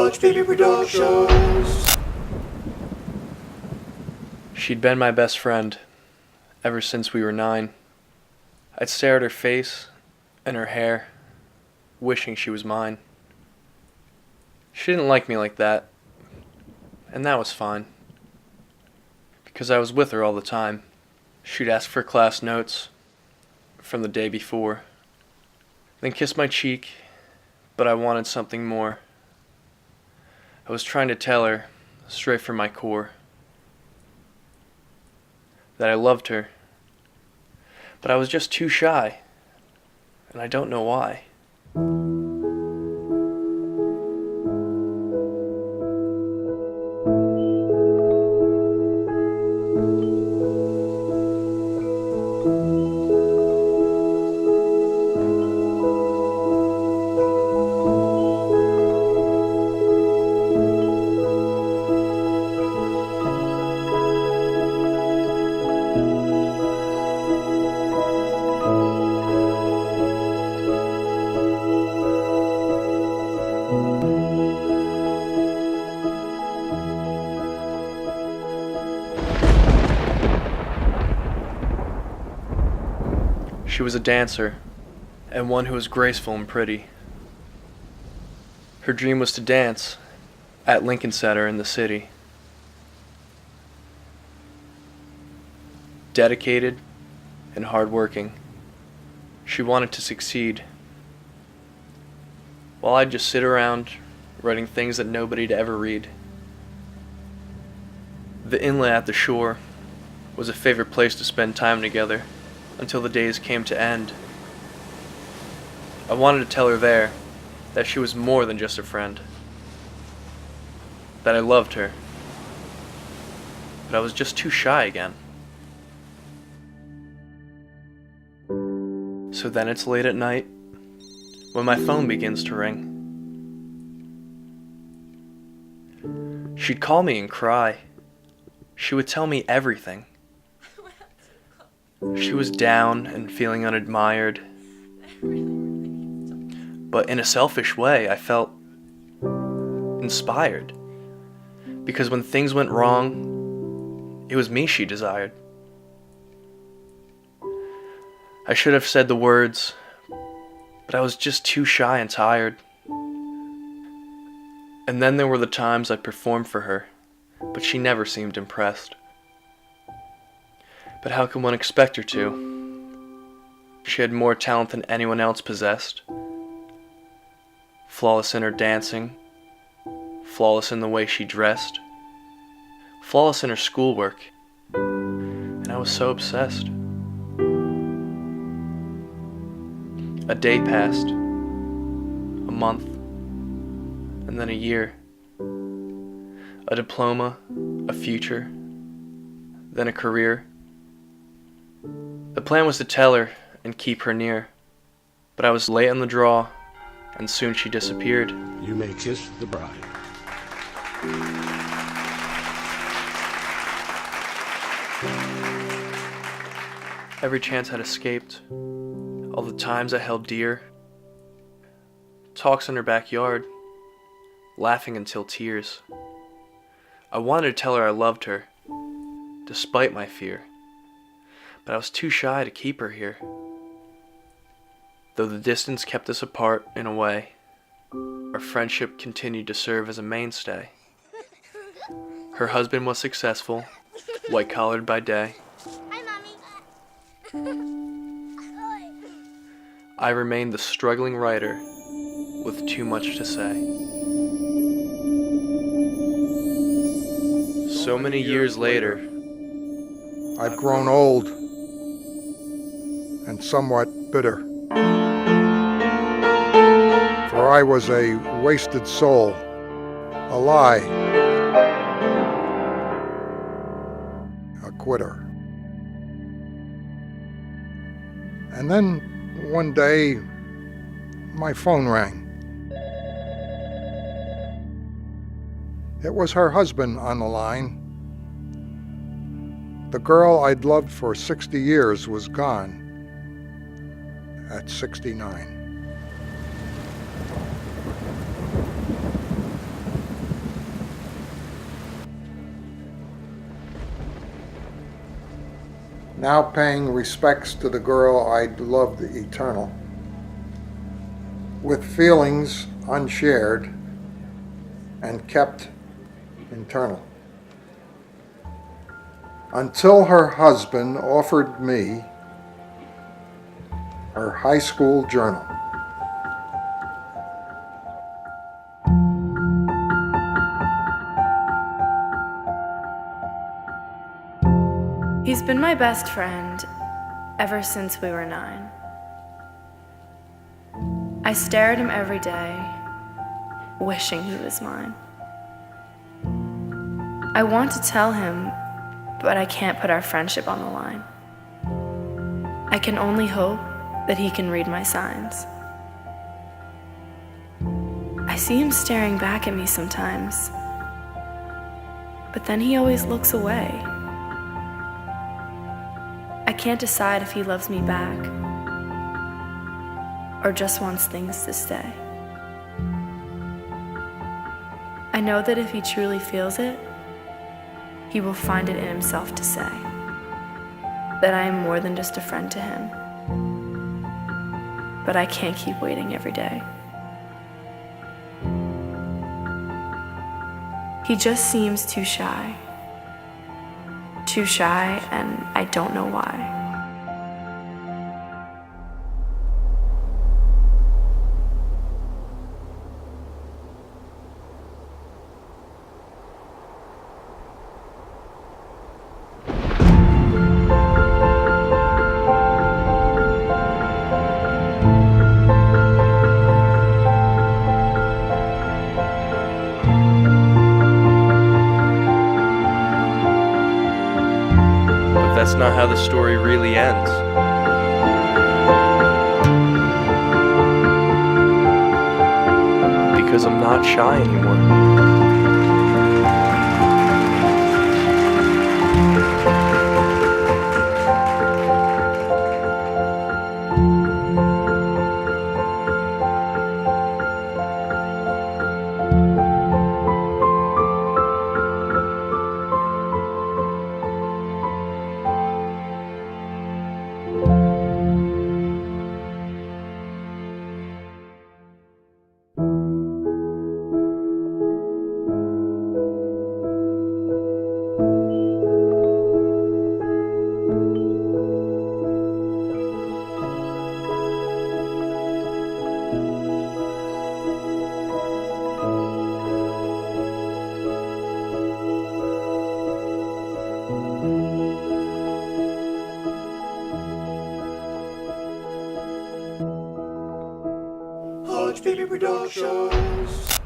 Dodge Baby Productions. She'd been my best friend ever since we were 9. I'd stare at her face and her hair, wishing she was mine. She didn't like me like that, and that was fine, because I was with her all the time. She'd ask for class notes from the day before, then kiss my cheek, but I wanted something more. I was trying to tell her, straight from my core, that I loved her, but I was just too shy, and I don't know why. She was a dancer, and one who was graceful and pretty. Her dream was to dance at Lincoln Center in the city. Dedicated and hardworking, she wanted to succeed, while I'd just sit around writing things that nobody'd ever read. The inlet at the shore was a favorite place to spend time together until the days came to end. I wanted to tell her there that she was more than just a friend, that I loved her, but I was just too shy again. So then it's late at night when my phone begins to ring. She'd call me and cry. She would tell me everything. She was down and feeling unadmired, but in a selfish way, I felt inspired, because when things went wrong, it was me she desired. I should have said the words, but I was just too shy and tired. And then there were the times I performed for her, but she never seemed impressed. But how could one expect her to? She had more talent than anyone else possessed. Flawless in her dancing, flawless in the way she dressed, flawless in her schoolwork, and I was so obsessed. A day passed, a month, and then a year. A diploma, a future, then a career. The plan was to tell her and keep her near, but I was late on the draw, and soon she disappeared. You may kiss the bride. Every chance had escaped, all the times I held dear. Talks in her backyard, laughing until tears. I wanted to tell her I loved her, despite my fear, but I was too shy to keep her here. Though the distance kept us apart in a way, our friendship continued to serve as a mainstay. Her husband was successful, white-collared by day. Hi, Mommy. I remained the struggling writer with too much to say. So many years later, I've grown old and somewhat bitter. For I was a wasted soul, a lie, a quitter. And then one day, my phone rang. It was her husband on the line. The girl I'd loved for 60 years was gone at 69. now paying respects to the girl I'd loved eternal, with feelings unshared and kept internal. Until her husband offered me her high school journal. He's been my best friend ever since we were 9. I stare at him every day, wishing he was mine. I want to tell him, but I can't put our friendship on the line. I can only hope that he can read my signs. I see him staring back at me sometimes, but then he always looks away. I can't decide if he loves me back or just wants things to stay. I know that if he truly feels it, he will find it in himself to say that I am more than just a friend to him. But I can't keep waiting every day. He just seems too shy, and I don't know why. That's not how the story really ends. Because I'm not shy anymore. Hodge Baby Productions.